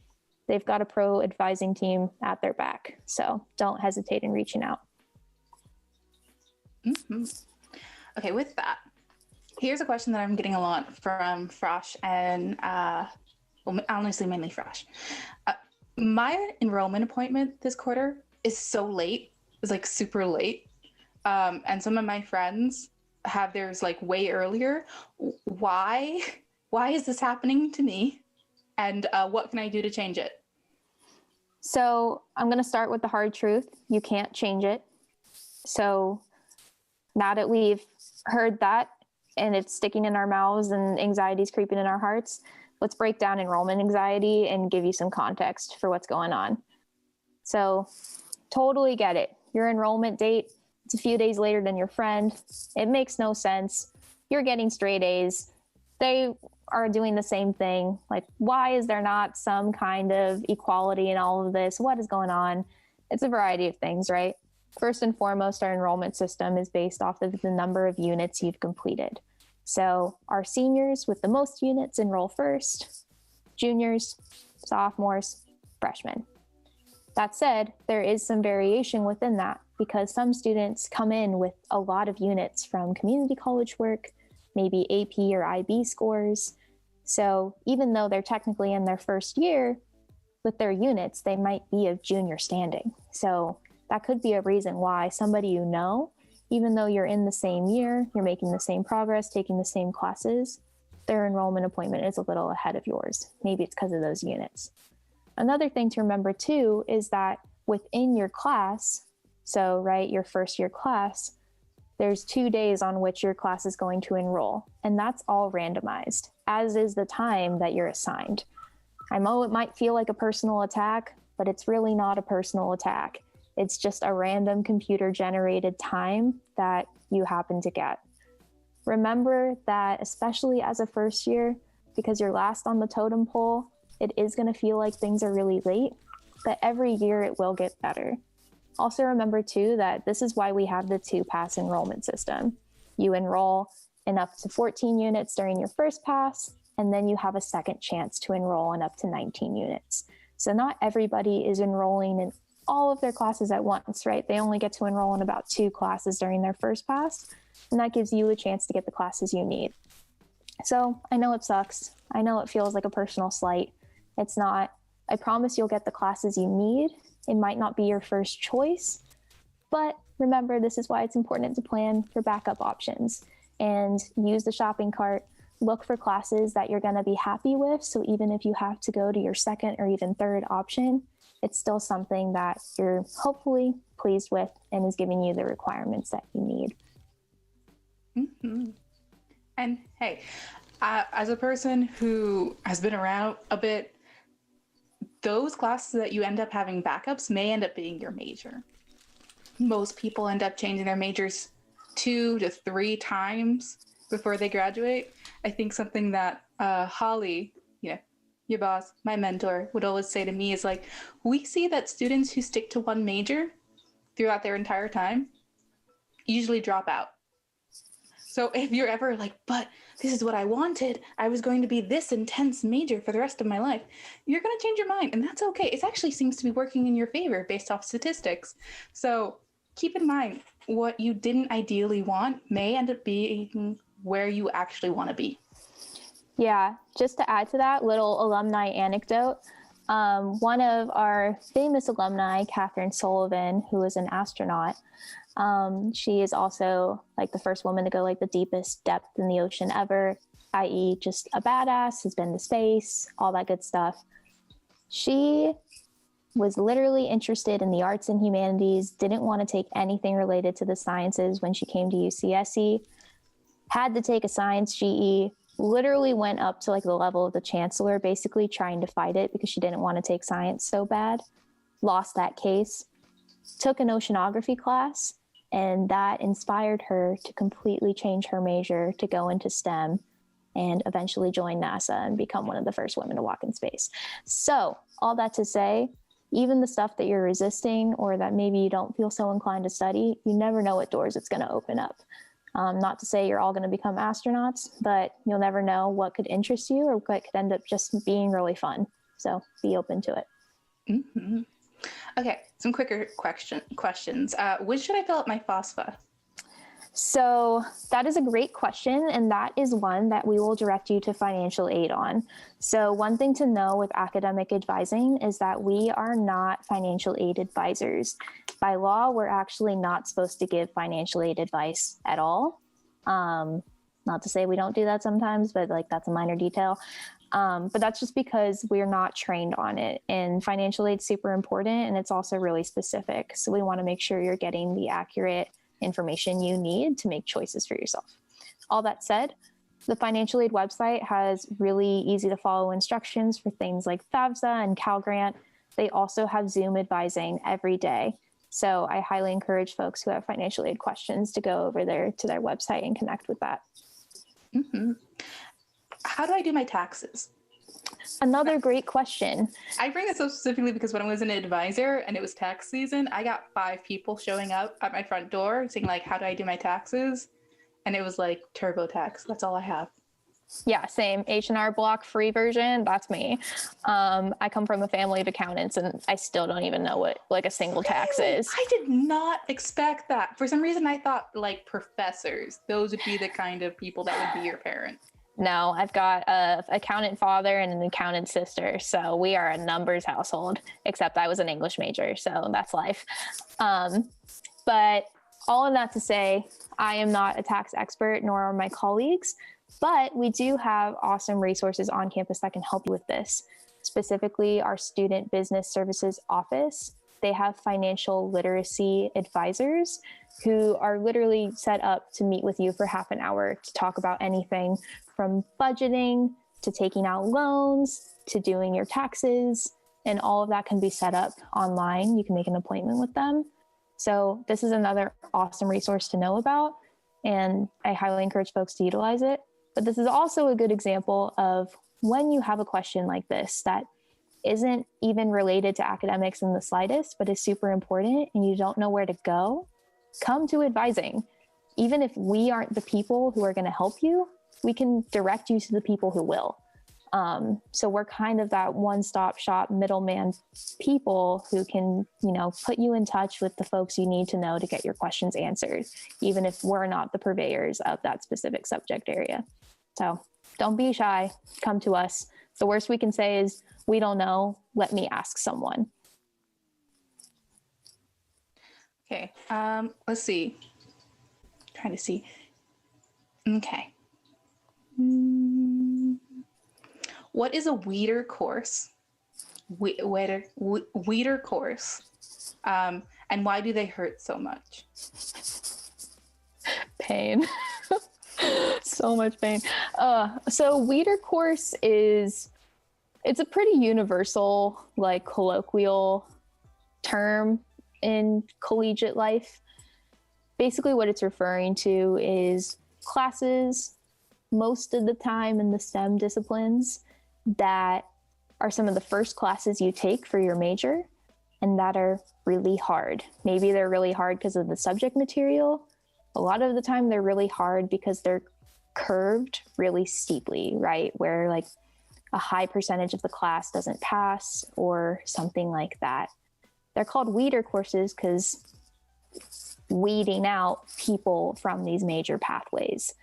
B: they've got a pro advising team at their back. So don't hesitate in reaching out.
A: Mm-hmm. Okay, with that, here's a question that I'm getting a lot from Frosh and, well, honestly, mainly Frosh. My enrollment appointment this quarter is so late. It's like super late. And some of my friends have theirs like way earlier. Why is this happening to me? And what can I do to change it?
B: So I'm going to start with the hard truth. You can't change it. So now that we've heard that and it's sticking in our mouths and anxiety is creeping in our hearts, let's break down enrollment anxiety and give you some context for what's going on. So totally get it. Your enrollment date, it's a few days later than your friend. It makes no sense. You're getting straight A's. They are doing the same thing. Like, why is there not some kind of equality in all of this? What is going on? It's a variety of things, right? First and foremost, our enrollment system is based off of the number of units you've completed. So our seniors with the most units enroll first, juniors, sophomores, freshmen. That said, there is some variation within that because some students come in with a lot of units from community college work, maybe AP or IB scores. So even though they're technically in their first year with their units, they might be of junior standing. So that could be a reason why somebody you know, even though you're in the same year, you're making the same progress, taking the same classes, their enrollment appointment is a little ahead of yours. Maybe it's because of those units. Another thing to remember too is that within your class, so right, your first year class, there's 2 days on which your class is going to enroll, and that's all randomized, as is the time that you're assigned. I know it might feel like a personal attack, but it's really not a personal attack. It's just a random computer-generated time that you happen to get. Remember that, especially as a first year, because you're last on the totem pole, it is going to feel like things are really late, but every year it will get better. Also remember too that this is why we have the 2-pass enrollment system. You enroll in up to 14 units during your first pass, and then you have a second chance to enroll in up to 19 units. So not everybody is enrolling in all of their classes at once, right? They only get to enroll in about 2 classes during their first pass, and that gives you a chance to get the classes you need. So I know it sucks. I know it feels like a personal slight. It's not. I promise you'll get the classes you need. It might not be your first choice, but remember, this is why it's important to plan for backup options and use the shopping cart. Look for classes that you're going to be happy with. So even if you have to go to your second or even third option, it's still something that you're hopefully pleased with and is giving you the requirements that you need.
A: Mm-hmm. And hey, as a person who has been around a bit, those classes that you end up having backups may end up being your major. Most people end up changing their majors 2 to 3 times before they graduate. I think something that Holly, your boss, my mentor, would always say to me is like, we see that students who stick to one major throughout their entire time usually drop out. So if you're ever like, but this is what I wanted, I was going to be this intense major for the rest of my life, you're going to change your mind, and that's okay. It actually seems to be working in your favor based off statistics. So keep in mind, what you didn't ideally want may end up being where you actually want to be.
B: Yeah, just to add to that little alumni anecdote, one of our famous alumni, Katherine Sullivan, who was an astronaut, she is also like the first woman to go like the deepest depth in the ocean ever, i.e. just a badass, has been to space, all that good stuff. She was literally interested in the arts and humanities, didn't want to take anything related to the sciences when she came to UCSC, had to take a science GE, literally went up to like the level of the chancellor, basically trying to fight it because she didn't want to take science so bad, lost that case, took an oceanography class, and that inspired her to completely change her major to go into STEM and eventually join NASA and become one of the first women to walk in space. So all that to say, even the stuff that you're resisting or that maybe you don't feel so inclined to study, you never know what doors it's going to open up. Not to say you're all going to become astronauts, but you'll never know what could interest you or what could end up just being really fun. So be open to it.
A: Mm-hmm. Okay, some quicker questions. When should I fill up my FOSFA?
B: So that is a great question, and that is one that we will direct you to financial aid on. So one thing to know with academic advising is that we are not financial aid advisors. By law, we're actually not supposed to give financial aid advice at all. Not to say we don't do that sometimes, but like that's a minor detail. But that's just because we're not trained on it. And financial aid is super important, and it's also really specific. So we want to make sure you're getting the accurate information you need to make choices for yourself. All that said, the financial aid website has really easy to follow instructions for things like FAFSA and Cal Grant. They also have Zoom advising every day. So I highly encourage folks who have financial aid questions to go over there to their website and connect with that.
A: Mm-hmm. How do I do my taxes?
B: Another great question.
A: I bring this up specifically because when I was an advisor and it was tax season, I got 5 people showing up at my front door saying like, how do I do my taxes? And it was like TurboTax. That's all I have.
B: Yeah, same. H&R Block free version. That's me. I come from a family of accountants, and I still don't even know what like a single tax is.
A: I did not expect that. For some reason, I thought like professors, those would be the kind of people that would be your parent.
B: No, I've got an accountant father and an accountant sister. So we are a numbers household, except I was an English major. So that's life. But all of that to say, I am not a tax expert, nor are my colleagues, but we do have awesome resources on campus that can help you with this. Specifically, our Student Business Services Office. They have financial literacy advisors who are literally set up to meet with you for half an hour to talk about anything from budgeting to taking out loans to doing your taxes, and all of that can be set up online. You can make an appointment with them. So this is another awesome resource to know about, and I highly encourage folks to utilize it. But this is also a good example of when you have a question like this that isn't even related to academics in the slightest, but is super important and you don't know where to go, come to advising. Even if we aren't the people who are going to help you, we can direct you to the people who will. So we're kind of that one-stop shop middleman people who can, put you in touch with the folks you need to know to get your questions answered, even if we're not the purveyors of that specific subject area. So don't be shy, come to us. The worst we can say is, we don't know, let me ask someone.
A: Okay, let's see. Trying to see. Okay. What is a weeder course? Weeder course. And why do they hurt so much?
B: Pain. So much pain. So weeder course it's a pretty universal, like colloquial term in collegiate life. Basically what it's referring to is classes most of the time in the STEM disciplines that are some of the first classes you take for your major and that are really hard. Maybe they're really hard because of the subject material. A lot of the time they're really hard because they're curved really steeply, right? Where like a high percentage of the class doesn't pass or something like that. They're called weeder courses because weeding out people from these major pathways.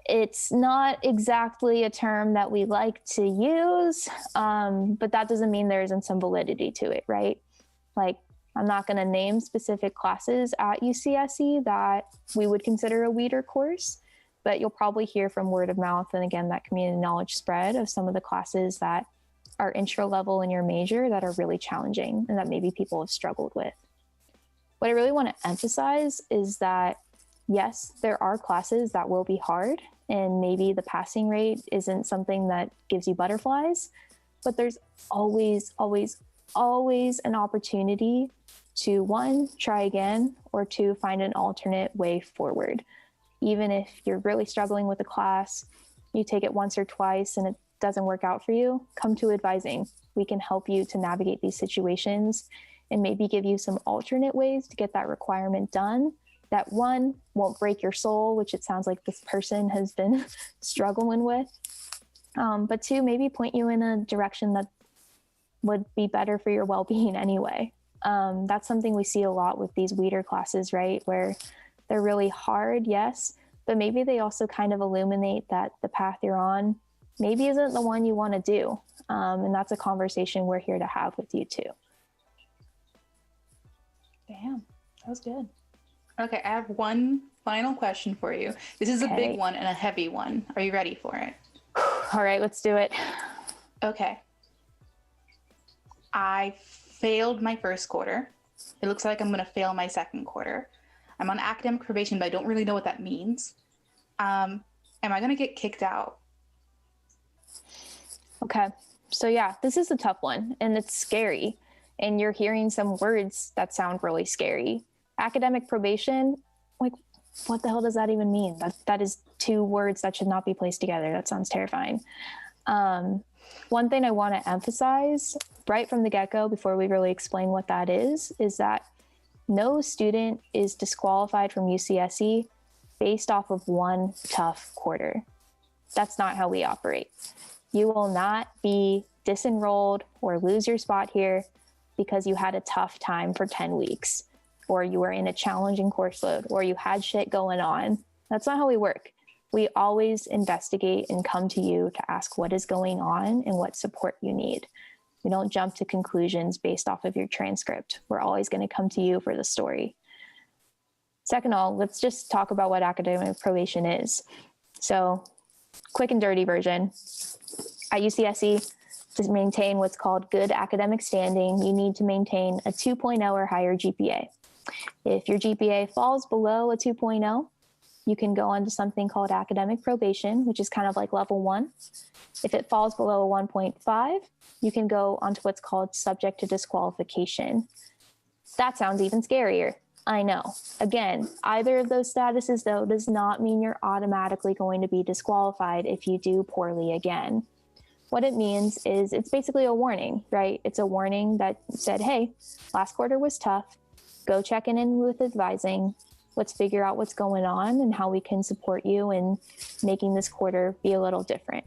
B: It's not exactly a term that we like to use, but that doesn't mean there isn't some validity to it, right? Like, I'm not going to name specific classes at UCSC that we would consider a weeder course, but you'll probably hear from word of mouth and again, that community knowledge spread of some of the classes that are intro level in your major that are really challenging and that maybe people have struggled with. What I really want to emphasize is that, yes, there are classes that will be hard and maybe the passing rate isn't something that gives you butterflies, but there's always, always, always an opportunity to 1, try again, or 2, find an alternate way forward. Even if you're really struggling with a class, you take it once or twice and it doesn't work out for you, come to advising. We can help you to navigate these situations and maybe give you some alternate ways to get that requirement done that 1, won't break your soul, which it sounds like this person has been struggling with, but 2, maybe point you in a direction that would be better for your well-being anyway. That's something we see a lot with these weeder classes, right? Where they're really hard, yes, but maybe they also kind of illuminate that the path you're on maybe isn't the one you want to do. And that's a conversation we're here to have with you too.
A: Damn, that was good. Okay, I have one final question for you. This is a big
B: Okay.
A: one and a heavy one. Are you ready for it?
B: All right, let's do it.
A: Okay. I failed my first quarter. It looks like I'm going to fail my second quarter. I'm on academic probation, but I don't really know what that means. Am I going to get kicked out?
B: Okay. So yeah, this is a tough one and it's scary. And you're hearing some words that sound really scary. Academic probation, like what the hell does that even mean? That is two words that should not be placed together. That sounds terrifying. One thing I want to emphasize right from the get-go before we really explain what that is that no student is disqualified from UCSE based off of one tough quarter. That's not how we operate. You will not be disenrolled or lose your spot here because you had a tough time for 10 weeks, or you were in a challenging course load, or you had shit going on. That's not how we work. We always investigate and come to you to ask what is going on and what support you need. We don't jump to conclusions based off of your transcript. We're always going to come to you for the story. Second of all, let's just talk about what academic probation is. So, quick and dirty version. At UCSE, to maintain what's called good academic standing, you need to maintain a 2.0 or higher GPA. If your GPA falls below a 2.0, you can go on to something called academic probation, which is kind of like level 1. If it falls below a 1.5, you can go onto what's called subject to disqualification. That sounds even scarier. I know. Again, either of those statuses, though, does not mean you're automatically going to be disqualified if you do poorly again. What it means is it's basically a warning, right? It's a warning that said, hey, last quarter was tough. Go check in with advising. Let's figure out what's going on and how we can support you in making this quarter be a little different.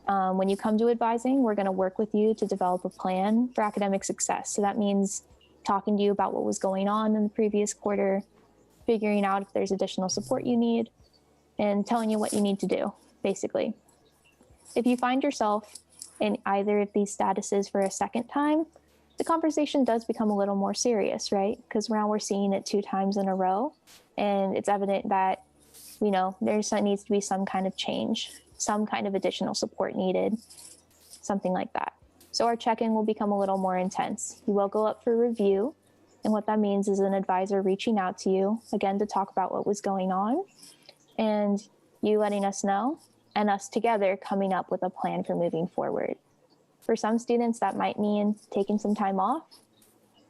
B: When you come to advising, we're going to work with you to develop a plan for academic success. So that means talking to you about what was going on in the previous quarter, figuring out if there's additional support you need, and telling you what you need to do, basically. If you find yourself in either of these statuses for a second time, the conversation does become a little more serious, right? Because now we're seeing it 2 times in a row, and it's evident that, there needs to be some kind of change, some kind of additional support needed, something like that. So our check-in will become a little more intense. You will go up for review, and what that means is an advisor reaching out to you, again, to talk about what was going on, and you letting us know, and us together coming up with a plan for moving forward. For some students, that might mean taking some time off.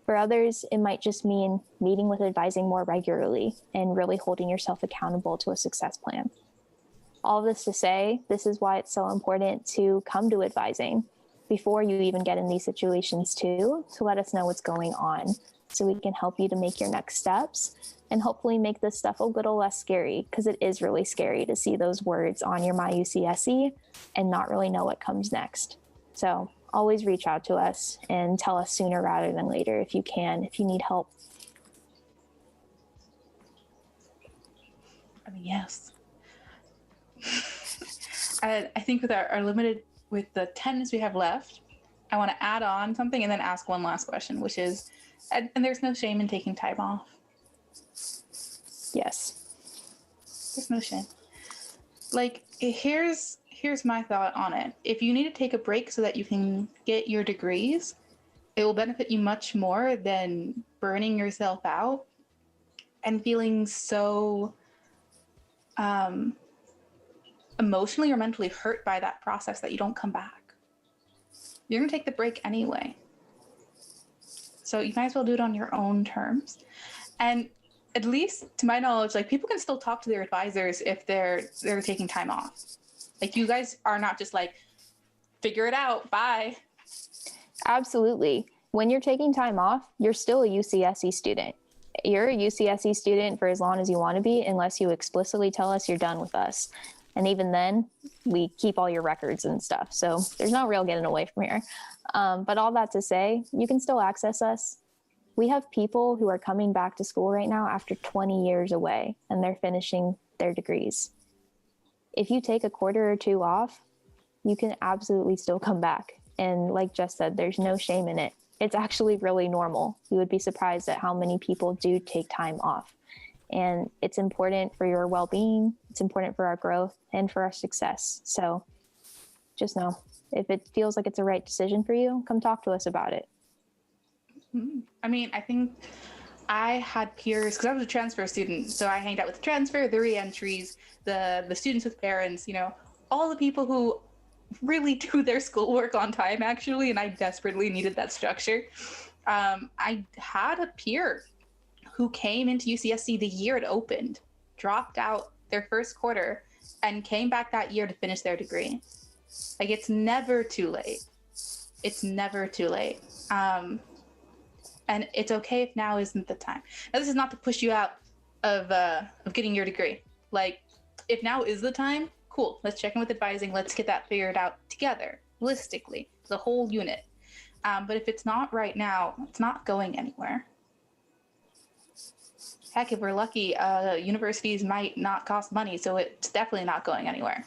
B: For others, it might just mean meeting with advising more regularly and really holding yourself accountable to a success plan. All of this to say, this is why it's so important to come to advising before you even get in these situations too, to let us know what's going on so we can help you to make your next steps and hopefully make this stuff a little less scary, because it is really scary to see those words on your MyUCSE and not really know what comes next. So always reach out to us and tell us sooner rather than later if you can, if you need help.
A: I mean, yes. I think with our limited, with the 10 minutes we have left, I want to add on something and then ask one last question, which is, and there's no shame in taking time off.
B: Yes.
A: There's no shame. Like, here's my thought on it. If you need to take a break so that you can get your degrees, it will benefit you much more than burning yourself out and feeling so emotionally or mentally hurt by that process that you don't come back. You're going to take the break anyway. So you might as well do it on your own terms. And at least to my knowledge, like, people can still talk to their advisors if they're taking time off. Like, you guys are not just like, figure it out, bye.
B: Absolutely. When you're taking time off, you're still a UCSE student. You're a UCSE student for as long as you want to be, unless you explicitly tell us you're done with us. And even then, we keep all your records and stuff. So there's no real getting away from here. But all that to say, you can still access us. We have people who are coming back to school right now after 20 years away, and they're finishing their degrees. If you take a quarter or 2 off, you can absolutely still come back. And like Jess said, there's no shame in it. It's actually really normal. You would be surprised at how many people do take time off. and it's important for your well-being. It's important for our growth and for our success. So just know, if it feels like it's a right decision for you, come talk to us about it.
A: I mean, I think I had peers, because I was a transfer student, so I hanged out with the transfer, the re-entries, the students with parents, you know, all the people who really do their schoolwork on time, actually, and I desperately needed that structure. I had a peer who came into UCSC the year it opened, dropped out their first quarter, and came back that year to finish their degree. Like, it's never too late. It's never too late. And it's okay if now isn't the time. Now, this is not to push you out of getting your degree. Like, if now is the time, cool. Let's check in with advising. Let's get that figured out together, holistically, the whole unit. But if it's not right now, it's not going anywhere. Heck, if we're lucky, universities might not cost money, so it's definitely not going anywhere.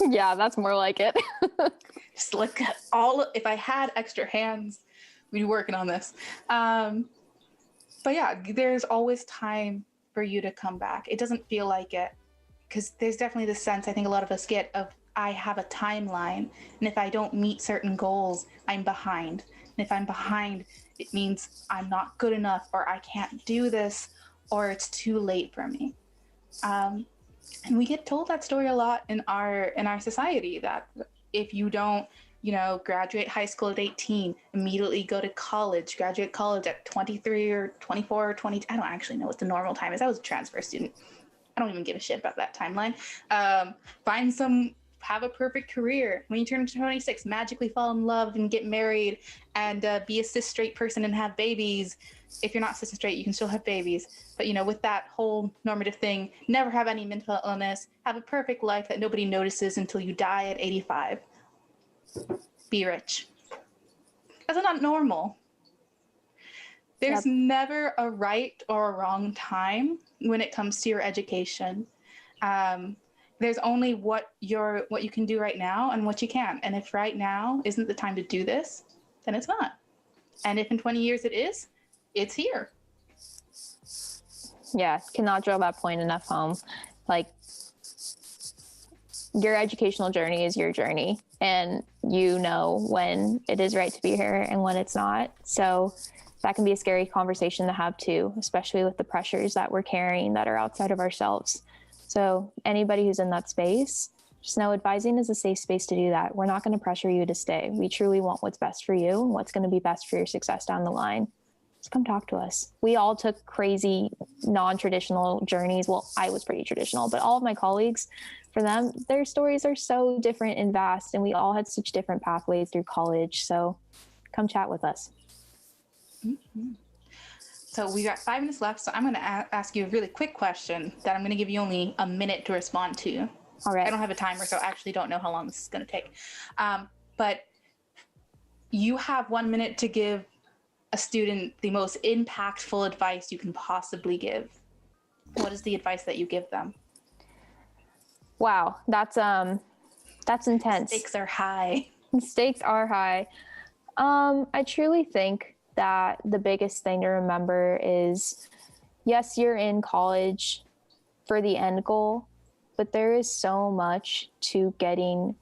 B: Yeah, that's more like it.
A: Just look at if I had extra hands, we'd be working on this. But yeah, there's always time for you to come back. It doesn't feel like it, because there's definitely this sense I think a lot of us get of, I have a timeline, and if I don't meet certain goals, I'm behind. And if I'm behind, it means I'm not good enough, or I can't do this, or it's too late for me. And we get told that story a lot in our society, that if you don't, you know, graduate high school at 18, immediately go to college, graduate college at 23 or 24 or 20. I don't actually know what the normal time is. I was a transfer student. I don't even give a shit about that timeline. Have a perfect career. When you turn 26, magically fall in love and get married and be a cis straight person and have babies. If you're not cis and straight, you can still have babies. But, you know, with that whole normative thing, never have any mental illness, have a perfect life that nobody notices until you die at 85. Be rich. That's not normal. There's never a right or a wrong time when it comes to your education. There's only what you can do right now and what you can. And if right now isn't the time to do this, then it's not. And if in 20 years it is, it's here.
B: Yeah, cannot drill that point enough home. Like, your educational journey is your journey, and you know when it is right to be here and when it's not. So that can be a scary conversation to have too, especially with the pressures that we're carrying that are outside of ourselves. So anybody who's in that space, just know advising is a safe space to do that. We're not going to pressure you to stay. We truly want what's best for you and what's going to be best for your success down the line. Just come talk to us. We all took crazy non-traditional journeys. Well, I was pretty traditional, but all of my colleagues, for them, their stories are so different and vast, and we all had such different pathways through college. So come chat with us.
A: Mm-hmm. So we got 5 minutes left, so I'm going to ask you a really quick question that I'm going to give you only a minute to respond to.
B: All right.
A: I don't have a timer, so I actually don't know how long this is going to take. But you have 1 minute to give a student the most impactful advice you can possibly give. What is the advice that you give them?
B: Wow, that's intense.
A: Stakes are high.
B: Stakes are high. I truly think that the biggest thing to remember is, yes, you're in college for the end goal, but there is so much to getting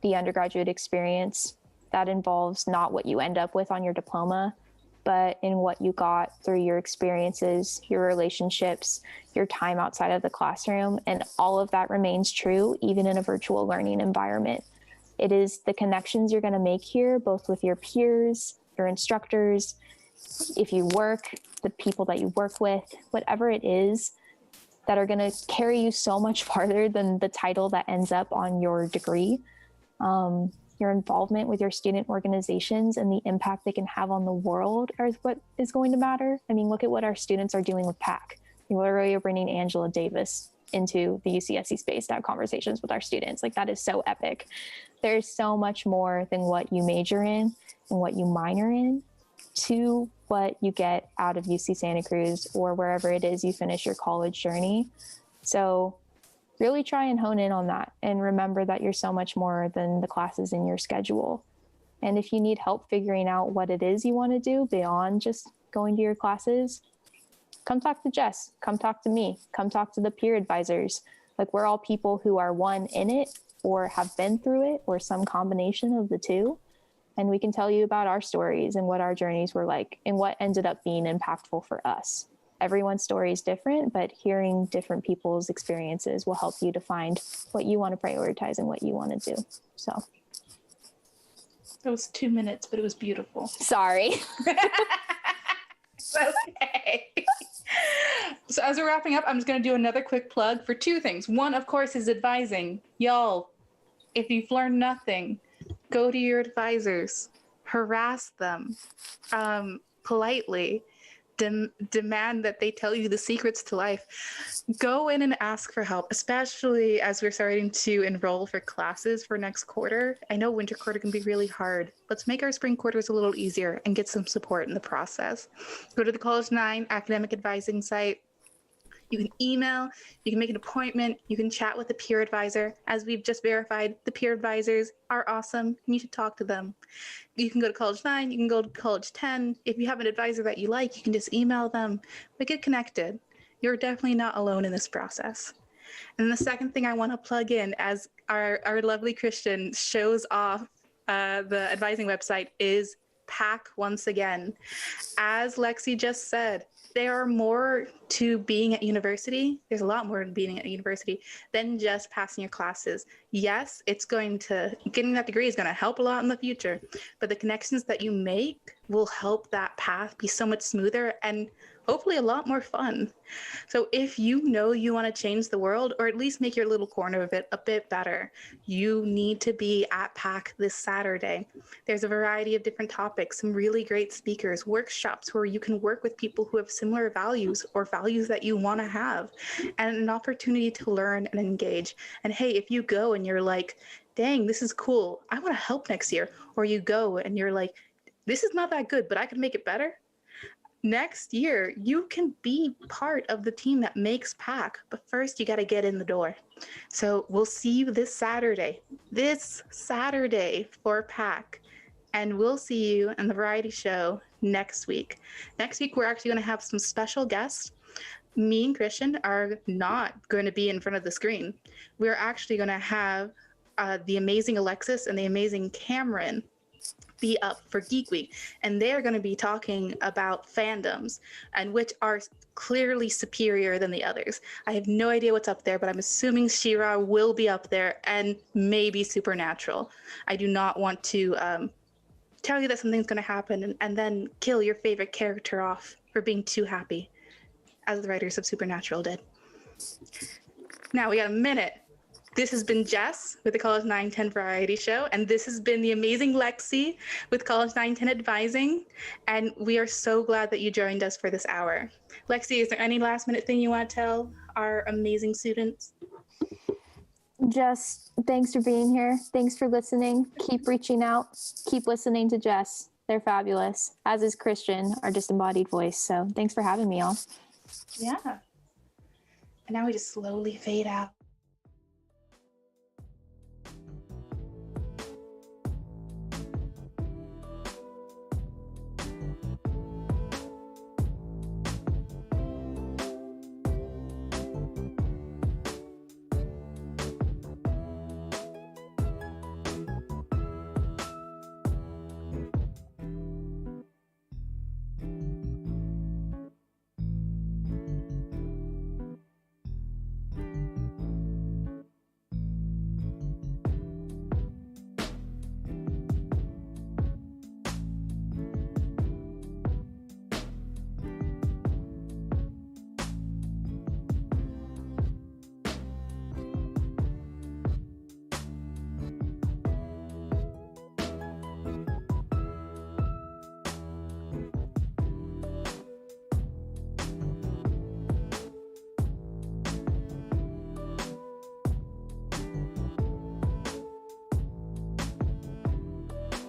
B: the undergraduate experience that involves not what you end up with on your diploma, but in what you got through your experiences, your relationships, your time outside of the classroom. And all of that remains true, even in a virtual learning environment. It is the connections you're going to make here, both with your peers, your instructors, if you work, the people that you work with, whatever it is, that are going to carry you so much farther than the title that ends up on your degree. Your involvement with your student organizations and the impact they can have on the world is what is going to matter. I mean, look at what our students are doing with PAC. Literally, you're bringing Angela Davis into the UCSC space to have conversations with our students. Like, that is so epic. There's so much more than what you major in and what you minor in to what you get out of UC Santa Cruz or wherever it is you finish your college journey. So really try and hone in on that and remember that you're so much more than the classes in your schedule. And if you need help figuring out what it is you want to do beyond just going to your classes, come talk to Jess, come talk to me, come talk to the peer advisors. Like, we're all people who are one in it or have been through it or some combination of the two. And we can tell you about our stories and what our journeys were like and what ended up being impactful for us. Everyone's story is different, but hearing different people's experiences will help you to find what you want to prioritize and what you want to do. So
A: that was 2 minutes, but it was beautiful.
B: Sorry.
A: Okay. So as we're wrapping up, I'm just going to do another quick plug for 2 things. One, of course, is advising. Y'all, if you've learned nothing, go to your advisors, harass them politely, demand that they tell you the secrets to life. Go in and ask for help, especially as we're starting to enroll for classes for next quarter. I know winter quarter can be really hard. Let's make our spring quarters a little easier and get some support in the process. Go to the College 9 academic advising site. You can email, you can make an appointment, you can chat with a peer advisor. As we've just verified, the peer advisors are awesome, and you should talk to them. You can go to College 9, you can go to College 10. If you have an advisor that you like, you can just email them, but get connected. You're definitely not alone in this process. And the second thing I want to plug in as our lovely Christian shows off the advising website is PAC once again. As Lexi just said, there are more to being at university. There's a lot more to being at university than just passing your classes. Yes, getting that degree is going to help a lot in the future, but the connections that you make will help that path be so much smoother and hopefully a lot more fun. So if you know you want to change the world, or at least make your little corner of it a bit better, you need to be at PAC this Saturday. There's a variety of different topics, some really great speakers, workshops where you can work with people who have similar values or values that you want to have, and an opportunity to learn and engage. And hey, if you go and you're like, dang, this is cool, I want to help next year, or you go and you're like, this is not that good, but I could make it better. Next year, you can be part of the team that makes PAC, but first you got to get in the door. So we'll see you this Saturday for PAC, and we'll see you in the variety show next week. Next week, we're actually going to have some special guests. Me and Christian are not going to be in front of the screen. We're actually going to have the amazing Alexis and the amazing Cameron be up for Geek Week, and they're going to be talking about fandoms and which are clearly superior than the others. I have no idea what's up there, but I'm assuming She-Ra will be up there and maybe Supernatural. I do not want to tell you that something's going to happen and then kill your favorite character off for being too happy, as the writers of Supernatural did. Now we got a minute. This has been Jess with the College 910 Variety Show, and this has been the amazing Lexi with College 910 Advising, and we are so glad that you joined us for this hour. Lexi, is there any last minute thing you want to tell our amazing students?
B: Jess, thanks for being here. Thanks for listening. Keep reaching out. Keep listening to Jess. They're fabulous, as is Christian, our disembodied voice. So thanks for having me, all.
A: Yeah. And now we just slowly fade out.